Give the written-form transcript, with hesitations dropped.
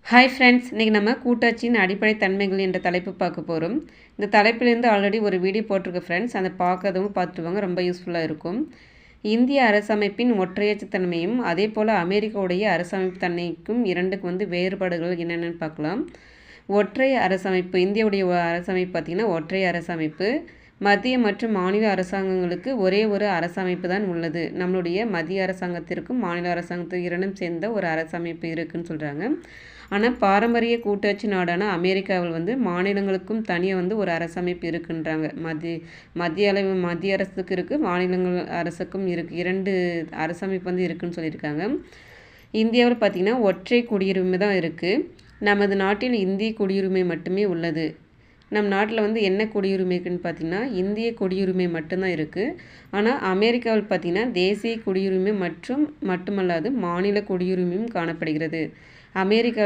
Hi friends, இன்றைக்கி நம்ம கூட்டாட்சியின் அடிப்படை தன்மைகள் என்ற தலைப்பு பார்க்க போகிறோம். இந்த தலைப்பிலேருந்து ஆல்ரெடி ஒரு வீடியோ போட்டிருக்க ஃப்ரெண்ட்ஸ், அதை பார்க்காதவங்க பார்த்துருவாங்க, ரொம்ப யூஸ்ஃபுல்லாக இருக்கும். இந்திய அரசமைப்பின் ஒற்றையச்சு தன்மையும் அதே போல் அமெரிக்காவுடைய அரசமைப்பு தன்மைக்கும் இரண்டுக்கு வேறுபாடுகள் என்னென்னு பார்க்கலாம். ஒற்றை அரசமைப்பு, இந்தியாவுடைய அரசமைப்பு பார்த்திங்கன்னா ஒற்றை அரசமைப்பு. மத்திய மற்றும் மாநில அரசாங்கங்களுக்கு ஒரே ஒரு அரசமைப்பு தான் உள்ளது. நம்மளுடைய மத்திய அரசாங்கத்திற்கும் மாநில அரசாங்கத்திற்கும் இரண்டும் சேர்ந்த ஒரு அரசமைப்பு இருக்குதுன்னு சொல்கிறாங்க. ஆனால் பாரம்பரிய கூட்டாட்சி நாடான அமெரிக்காவில் மாநிலங்களுக்கும் தனியாக ஒரு அரசமைப்பு இருக்குன்றாங்க. மத்திய அரசுக்கு இருக்குது, மாநிலங்கள் அரசுக்கும் இருக்குது, இரண்டு அரசமைப்பு இருக்குதுன்னு சொல்லியிருக்காங்க. இந்தியாவில் பார்த்திங்கன்னா ஒற்றை குடியுரிமை தான் இருக்குது. நமது நாட்டில் இந்திய குடியுரிமை மட்டுமே உள்ளது. நம் நாட்டில் என்ன குடியுரிமை இருக்குதுன்னு பார்த்திங்கன்னா இந்திய குடியுரிமை மட்டும்தான் இருக்குது. ஆனால் அமெரிக்காவில் பார்த்திங்கன்னா தேசிய குடியுரிமை மட்டுமல்லாது மாநில குடியுரிமையும் காணப்படுகிறது. அமெரிக்காவில்